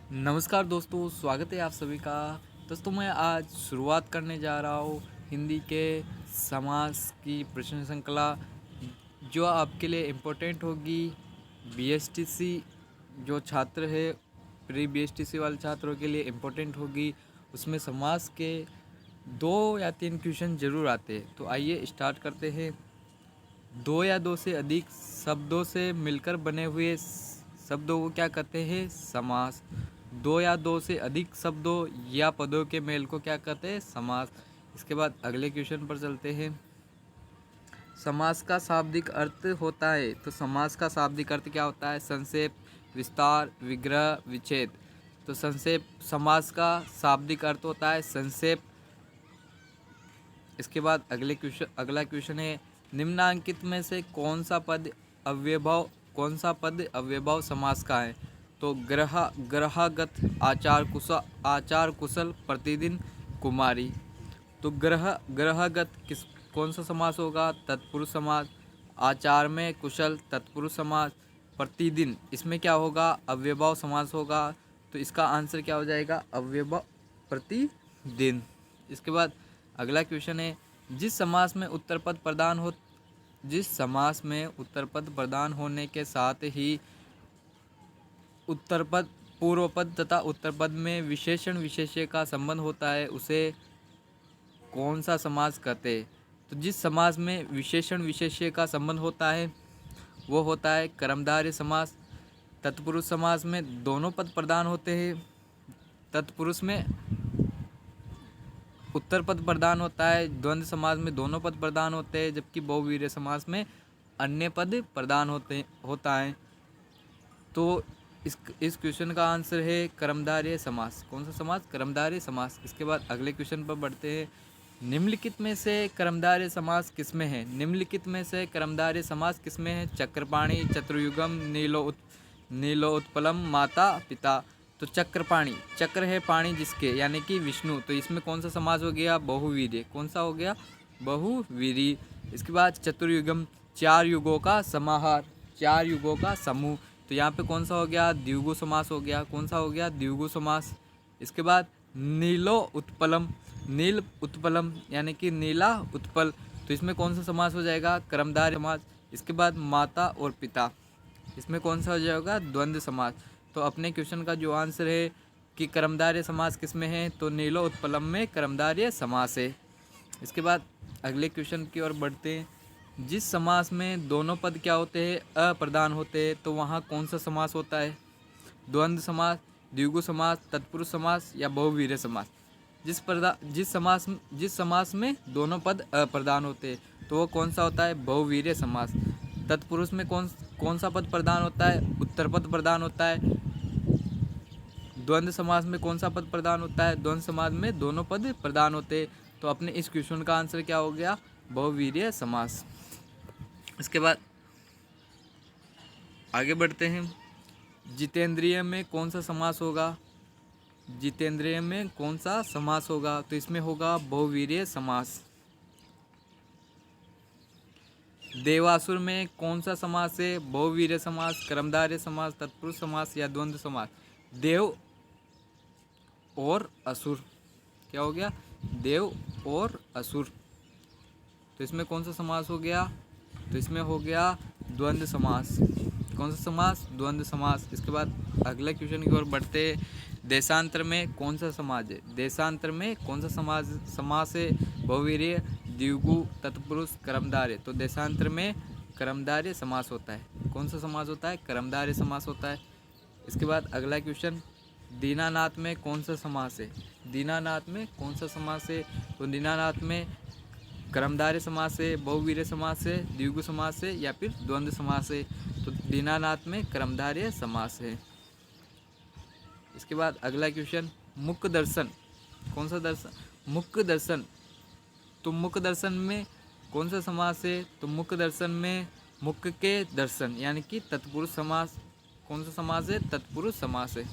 नमस्कार दोस्तों, स्वागत है आप सभी का। दोस्तों मैं आज शुरुआत करने जा रहा हूँ हिंदी के समास की प्रश्न श्रृंखला, जो आपके लिए इम्पोर्टेंट होगी। बीएसटीसी जो छात्र है, प्री बीएसटीसी वाले छात्रों के लिए इम्पोर्टेंट होगी। उसमें समास के 2 या 3 क्वेश्चन ज़रूर आते हैं। तो आइए स्टार्ट करते हैं। 2 या 2 से अधिक शब्दों से मिलकर बने हुए शब्दों को क्या कहते हैं? समास। 2 या 2 से अधिक शब्दों या पदों के मेल को क्या कहते हैं? समास। इसके बाद अगले क्वेश्चन पर चलते हैं। समास का शाब्दिक अर्थ होता है, तो समास का शाब्दिक अर्थ क्या होता है? संक्षेप, विस्तार, विग्रह, विच्छेद। तो संक्षेप समास का शाब्दिक अर्थ होता है संक्षेप। इसके बाद अगला क्वेश्चन है, निम्नांकित में से कौन सा पद अव्ययभाव समास का है? तो ग्रहागत, आचार कुशल, प्रतिदिन, कुमारी। तो ग्रहागत कौन सा समास होगा? तत्पुरुष समास। आचार में कुशल, तत्पुरुष समास। प्रतिदिन इसमें क्या होगा? अव्ययभाव समास होगा। तो इसका आंसर क्या हो जाएगा? अव्ययभाव प्रतिदिन। इसके बाद अगला क्वेश्चन है, जिस समास में उत्तर पद प्रदान होने के साथ ही उत्तर पद, पूर्व पद तथा उत्तर पद में विशेषण विशेष्य का संबंध होता है, उसे कौन सा समास कहते हैं? तो जिस समास में विशेषण विशेष्य का संबंध होता है वो होता है कर्मधारय समास। तत्पुरुष समास में दोनों पद प्रदान होते हैं। तत्पुरुष में उत्तर पद प्रदान होता है। द्वंद्व समास में दोनों पद प्रदान होते हैं, जबकि बहुवीर्य समास में अन्य पद प्रदान होता है। तो इस क्वेश्चन का आंसर है कर्मधारय समास। कौन सा समास? कर्मधारय समास। इसके बाद अगले क्वेश्चन पर बढ़ते हैं। निम्नलिखित में से कर्मधारय समास किसमें है? निम्नलिखित में से कर्मधारय समास किसमें है? चक्रपाणी, चतुर्युगम, नीलोत्पलम, माता पिता। तो चक्रपाणी, चक्र है पाणी जिसके, यानी कि विष्णु। तो इसमें कौन सा समास हो गया? बहुवीर्य। कौन सा हो गया? बहुवीर्य। इसके बाद चतुर्युगम, 4 युगों का समाहार, 4 युगों का समूह। तो यहाँ पे कौन सा हो गया? द्विगु समास हो गया। कौन सा हो गया? द्विगु समास। इसके बाद नीलो उत्पलम, नील उत्पलम यानी कि नीला उत्पल। तो इसमें कौन सा समास हो जाएगा? कर्मधारय समास। इसके बाद माता और पिता, इसमें कौन सा हो जाएगा? द्वंद्व समास। तो अपने क्वेश्चन का जो आंसर है कि कर्मधारय समास किसमें है, तो नीलो उत्पलम में कर्मधारय समास है। इसके बाद अगले क्वेश्चन की ओर बढ़ते हैं। जिस समास में दोनों पद क्या होते हैं? अप्रधान होते हैं, तो वहाँ कौन सा समास होता है? द्वंद्व समास, द्विगु समास, तत्पुरुष समास या बहुवीर्य समास। जिस समास में दोनों पद अप्रधान होते हैं, तो वो कौन सा होता है? बहुवीर्य समास। तत्पुरुष में कौन सा पद प्रदान होता है? उत्तर पद प्रदान होता है। द्वंद्व समास में कौन सा पद प्रदान होता है? द्वंद्व समास में दोनों पद प्रदान होते हैं। तो अपने इस क्वेश्चन का आंसर क्या हो गया? बहुवीर्य समास। इसके बाद आगे बढ़ते हैं। जितेंद्रिय में कौन सा समास होगा? जितेंद्रिय में कौन सा समास होगा? तो इसमें होगा बहुवीर्य समास। देवासुर में कौन सा समास है? बहुवीर्य समास, कर्मधारय समास, तत्पुरुष समास या द्वंद्व समास। देव और असुर, क्या हो गया? देव और असुर। तो इसमें कौन सा समास हो गया? तो इसमें हो गया द्वंद्व समास। कौन सा समास? द्वंद्व समास। इसके बाद अगले क्वेश्चन की ओर बढ़ते। देशांतर में कौन सा समास है? देशांतर में कौन सा समास है? बहुवीर्य, द्विगु, तत्पुरुष, कर्मधारय। तो देशांतर में कर्मधारय समास होता है। कौन सा समास होता है? कर्मधारय समास होता है। इसके बाद अगला क्वेश्चन, दीनानाथ में कौन सा समास है? दीनानाथ में कौन सा समास है? तो दीनानाथ में कर्मधारय समास है, बहुवीर्य समास है, द्विगु समास है या फिर द्वंद्व समास है। तो दीनानाथ में कर्मधारय समास है। इसके बाद अगला क्वेश्चन, मुख्य दर्शन, कौन सा दर्शन? मुख्य दर्शन। तो मुख्य दर्शन में कौन सा समास है? तो मुख्य दर्शन में मुख्य के दर्शन यानी कि तत्पुरुष समास। कौन सा समास है? तत्पुरुष समास है।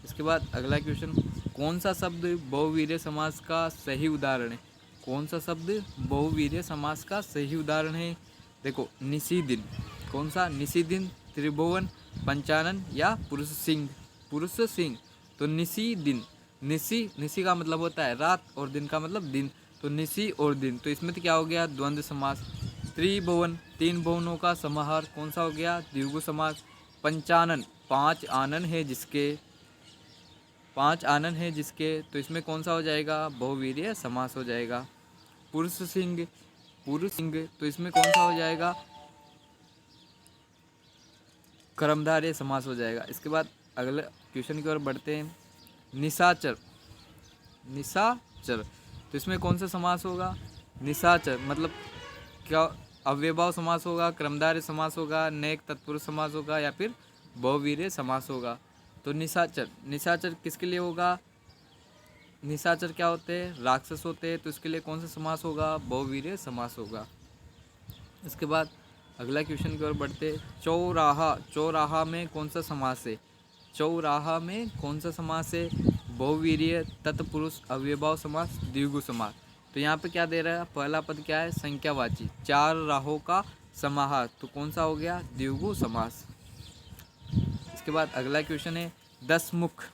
इसके बाद अगला क्वेश्चन, कौन सा शब्द बहुवीर्य समास का सही उदाहरण है? कौन सा शब्द बहुवीर्य समास का सही उदाहरण है? देखो, निशिदिन। कौन सा? निशिदिन, त्रिभुवन, पंचानन या पुरुष सिंह। पुरुष सिंह, तो निसी दिन, निसी, निसी का मतलब होता है रात और दिन का मतलब दिन, तो निसी और दिन, तो इसमें तो क्या हो गया द्वंद्व समास। त्रिभुवन, तीन भुवनों का समाहार, कौन सा हो गया द्विगु समास। पंचानन, पांच आनन है जिसके, पांच आनन है जिसके, तो इसमें कौन सा हो जाएगा बहुवीर्य समास हो जाएगा। पुरुष सिंह, पुरुष सिंह, तो इसमें कौन सा हो जाएगा कर्मधारय समास हो जाएगा। इसके बाद अगले क्वेश्चन की ओर बढ़ते हैं। निशाचर, निशाचर, तो इसमें कौन सा समास होगा निशाचर, मतलब क्या अव्ययभाव समास होगा, कर्मधारय समास होगा, नेक तत्पुरुष समास होगा या फिर बहुवीर्य समास होगा। तो निशाचर, निशाचर किसके लिए होगा, निशाचर क्या होते हैं राक्षस होते हैं, तो इसके लिए कौन सा समास होगा बहुवीर्य समास होगा। इसके बाद अगला क्वेश्चन की ओर बढ़ते। चौराहा, चौराहा में कौन सा समास है, चौराहा में कौन सा समास है बहुवीर्य तत्पुरुष अव्ययभाव समास द्विगु समास। तो यहाँ पे क्या दे रहा है पहला पद क्या है संख्यावाची, चार राहों का समाहार, तो कौन सा हो गया द्विगु समास। इसके बाद अगला क्वेश्चन है दसमुख,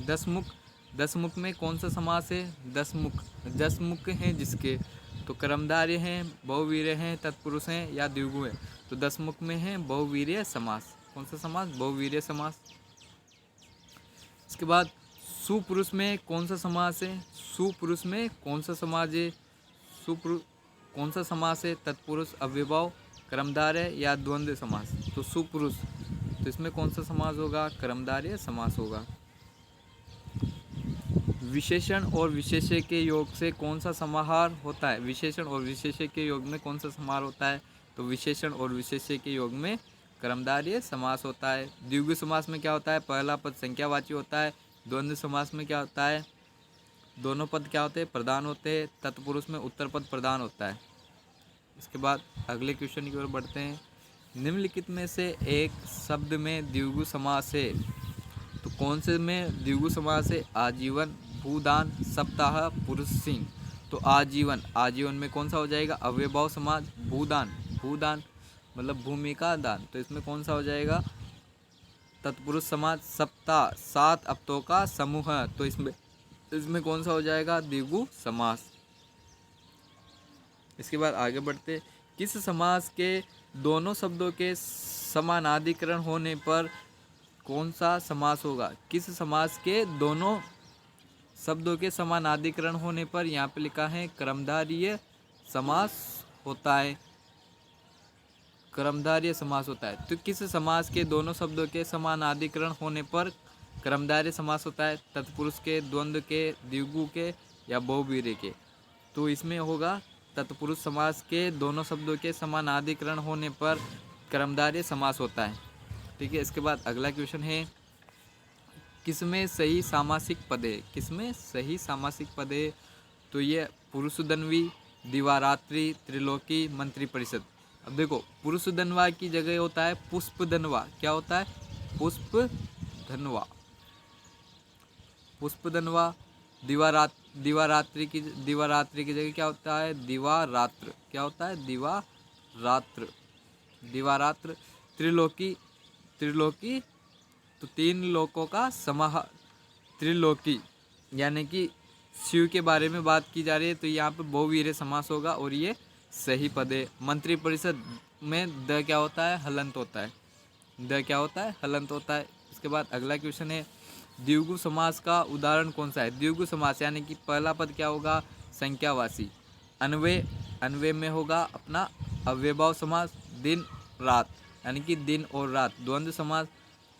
दसमुख, दसमुख में कौन सा समास है दसमुख, दसमुख हैं जिसके, तो कर्मधारय हैं, बहुवीर्य हैं, तत्पुरुष हैं या द्विगु है, तो दसमुख में है बहुवीर्य समास, कौन सा समास बहुवीर्य समास। इसके बाद सुपुरुष में कौन सा समास है, सुपुरुष में कौन सा समास है, सुपुरुष कौन सा समास है तत्पुरुष अव्ययभाव कर्मधारय या द्वंद्व समास, तो सुपुरुष, तो इसमें कौन सा समास होगा कर्मधारय समास होगा। विशेषण और विशेष्य के योग से कौन सा समाहार होता है, विशेषण और विशेष्य के योग में कौन सा समाहार होता है, तो विशेषण और विशेष्य के योग में कर्मधारय समास होता है। द्विगु समास में क्या होता है पहला पद संख्यावाची होता है, द्वंद्व समास में क्या होता है दोनों पद क्या होते हैं प्रधान होते हैं, तत्पुरुष में उत्तर पद प्रधान होता है। इसके बाद अगले क्वेश्चन की ओर बढ़ते हैं। निम्नलिखित में से एक शब्द में द्विगु समास है, तो कौन से में द्विगु समास है आजीवन, भूदान, सप्ताह, पुरुष सिंह, तो आजीवन, आजीवन में कौन सा हो जाएगा अव्ययभाव समास भूदान, भूदान मतलब भूमि का दान, तो इसमें कौन सा हो जाएगा तत्पुरुष समास। सप्ताह, सात अप्तों का समूह, तो इसमें कौन सा हो जाएगा द्विगु समास। इसके बाद आगे बढ़ते। किस समास के दोनों शब्दों के समानाधिकरण होने पर कौन सा समास होगा, किस समास के दोनों शब्दों के समानाधिकरण होने पर, यहाँ पे लिखा है कर्मधारय समास होता है, कर्मधारय समास होता है। तो किस समास के दोनों शब्दों के समानाधिकरण होने पर कर्मधारय समास होता है, तत्पुरुष के, द्वंद्व के, द्विगु के या बहुवीर्य के, तो इसमें होगा तत्पुरुष समास के दोनों शब्दों के समानाधिकरण होने पर कर्मधारय समास होता है। ठीक है। इसके बाद अगला क्वेश्चन है किसमें सही सामासिक पद है, किसमें सही सामासिक पद है, तो ये पुरुषदन्वी, दिवारात्रि, त्रिलोकी, मंत्री परिषद। अब देखो पुरुषदन्वा की जगह होता है पुष्पदन्वा, क्या होता है पुष्पधन्वा, पुष्पदन्वा। दिवारात्रि की जगह क्या होता है दिवारात्र, क्या होता है दिवारात्र, दिवारात्र। त्रिलोकी, त्रिलोकी तो तीन लोकों का समाहार, त्रिलोकी यानी कि शिव के बारे में बात की जा रही है, तो यहाँ पे बहुवीर्य समास होगा और ये सही पद है। मंत्री परिषद में द क्या होता है हलंत होता है, द क्या होता है हलंत होता है। इसके बाद अगला क्वेश्चन है द्विगु समास का उदाहरण कौन सा है। द्विगु समास यानी कि पहला पद क्या होगा संख्यावाची, अन्वय, अन्वय में होगा अपना अव्ययभाव समास, दिन रात यानी कि दिन और रात, द्वंद्व समास।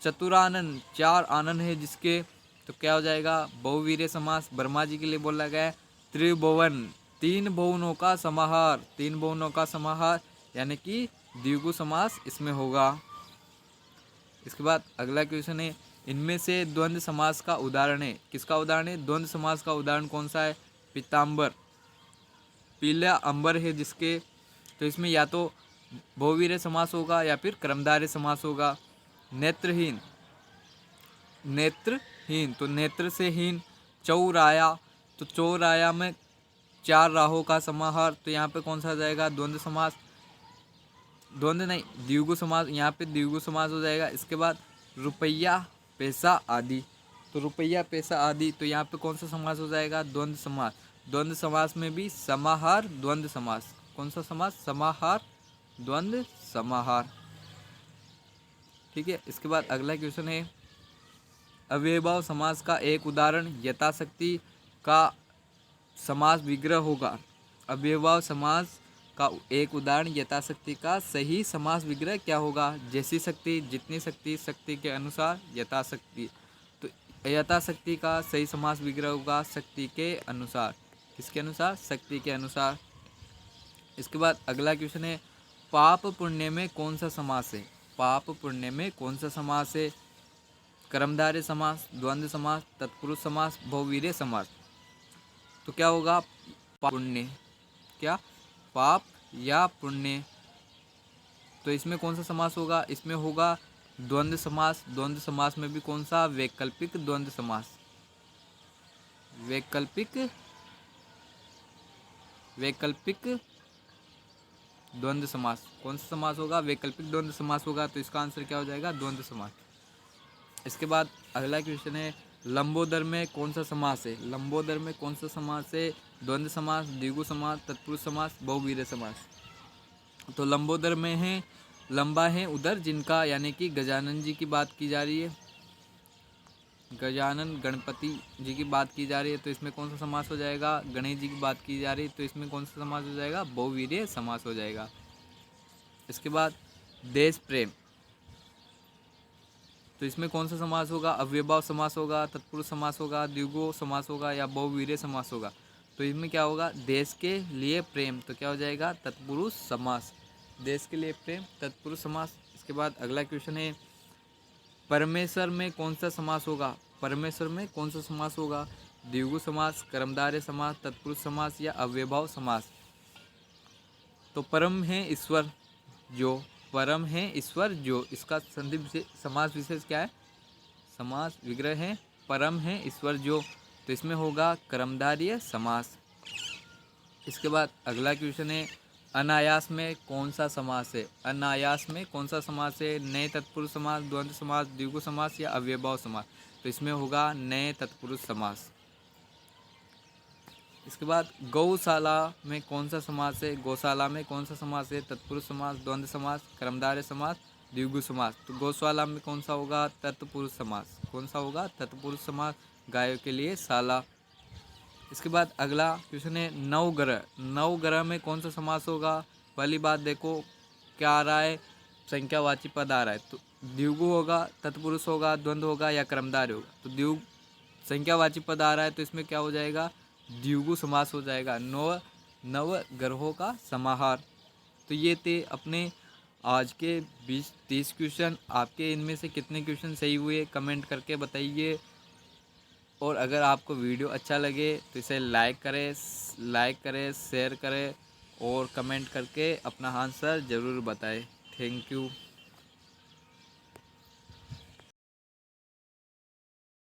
चतुरानन, चार आनन है जिसके, तो क्या हो जाएगा बहुवीर्य समास, ब्रह्मा जी के लिए बोला गया है। त्रिभुवन, तीन भुवनों का समाहार, तीन भुवनों का समाहार यानी कि द्विगु समास इसमें होगा। इसके बाद अगला क्वेश्चन है इनमें से द्वंद्व समास का उदाहरण है, किसका उदाहरण है द्वंद्व समास का उदाहरण कौन सा है। पीताम्बर, पीला अंबर है जिसके, तो इसमें या तो बहुवीर्य समास होगा या फिर कर्मधारय समास होगा। नेत्रहीन, नेत्रहीन तो नेत्र से हीन। चौराया, तो चौराया में चार राहों का समाहार, तो यहाँ पे कौन सा आ जाएगा द्वंद्व समास, द्वंद्व नहीं द्विगु समास, यहाँ पे द्विगु समास हो जाएगा। इसके बाद रुपया, पैसा आदि। तो रुपया, पैसा आदि, तो यहाँ पे कौन सा समास हो जाएगा? द्वंद्व समास। द्वंद्व समास में भी समाहार द्वंद्व समास। कौन सा समास? समाहार द्वंद्व समाहार। ठीक है। इसके बाद अगला क्वेश्चन है, अव्ययभाव समास का एक उदाहरण यथाशक्ति का समास विग्रह होगा। अव्ययभाव समास का एक उदाहरण यथाशक्ति का सही समास विग्रह क्या होगा? जैसी शक्ति, जितनी शक्ति, शक्ति के अनुसार, यथाशक्ति। तो यथाशक्ति का सही समास विग्रह होगा शक्ति के अनुसार। किसके अनुसार? शक्ति के अनुसार। इसके बाद अगला क्वेश्चन है, पाप पुण्य में कौन सा समास है? पाप पुण्य में कौन सा समास है? कर्मधारय समास, द्वंद्व समास, तत्पुरुष समास, बहुवीर्य समास। तो क्या होगा? पुण्य। क्या? पाप या पुण्य। तो इसमें कौन सा समास होगा? इसमें होगा द्वंद्व समास। द्वंद्व समास में भी कौन सा? वैकल्पिक द्वंद्व समास। वैकल्पिक द्वंद्व समास। कौन सा समास होगा? वैकल्पिक द्वंद्व समास होगा। तो इसका आंसर क्या हो जाएगा? द्वंद्व समास। इसके बाद अगला क्वेश्चन है, लंबोदर में कौन सा समास है? लंबोदर में कौन सा समास है? द्वंद्व समास, द्विगु समास, तत्पुरुष समास, बहुवीर्य समास। तो लंबोदर में है, लंबा है उधर जिनका, यानी कि गजानन जी की बात की जा रही है, गजानन गणपति जी की बात की जा रही है। तो इसमें कौन सा समास हो जाएगा? गणेश जी की बात की जा रही है। तो इसमें कौन सा समास हो जाएगा? बहुवीर्य समास हो जाएगा। इसके बाद देश प्रेम, तो इसमें कौन सा समास होगा? अव्ययभाव समास होगा, तत्पुरुष समास होगा, द्विगु समास होगा, या बहुवीर्य समास होगा। तो इसमें क्या होगा? देश के लिए प्रेम। तो क्या हो जाएगा? तत्पुरुष समास। देश के लिए प्रेम, तत्पुरुष समास। इसके बाद अगला क्वेश्चन है, परमेश्वर में कौन सा समास होगा? परमेश्वर में कौन सा समास होगा? द्विगु समास, कर्मधारय समास, तत्पुरुष समास, या अव्ययभाव समास। तो परम है ईश्वर जो, परम है ईश्वर जो, इसका संधि समास विशेष क्या है? समास विग्रह है परम है ईश्वर जो। तो इसमें होगा कर्मधारय समास। इसके बाद अगला क्वेश्चन है, अनायास में कौन सा समास है? अनायास में कौन सा समास है? नए तत्पुरुष समास, द्वंद्व समास, द्विगु समास, या अव्ययभाव समास। तो इसमें होगा नए तत्पुरुष समास। इसके बाद गौशाला में कौन सा समास है? गौशाला में कौन सा समास है? तत्पुरुष समास, द्वंद्व समास, कर्मधारय समास, द्विगु समास। तो गौशाला में कौन सा होगा? तत्पुरुष समास। कौन सा होगा? तत्पुरुष समास। गायों के लिए शाला। इसके बाद अगला क्वेश्चन है, नवग्रह। नवग्रह में कौन सा समास होगा? पहली बात देखो क्या आ रहा है? संख्यावाची पद आ रहा है। तो द्विगु होगा, तत्पुरुष होगा, द्वंद्व होगा, या कर्मधारय होगा। तो द्विगु संख्यावाची पद आ रहा है, तो इसमें क्या हो जाएगा? द्विगु समास हो जाएगा। नवग्रहों का समाहार। तो ये थे अपने आज के 20-30 क्वेश्चन। आपके इनमें से कितने क्वेश्चन सही हुए कमेंट करके बताइए। और अगर आपको वीडियो अच्छा लगे तो इसे लाइक करें, शेयर करें, और कमेंट करके अपना आंसर ज़रूर बताएं। Thank you.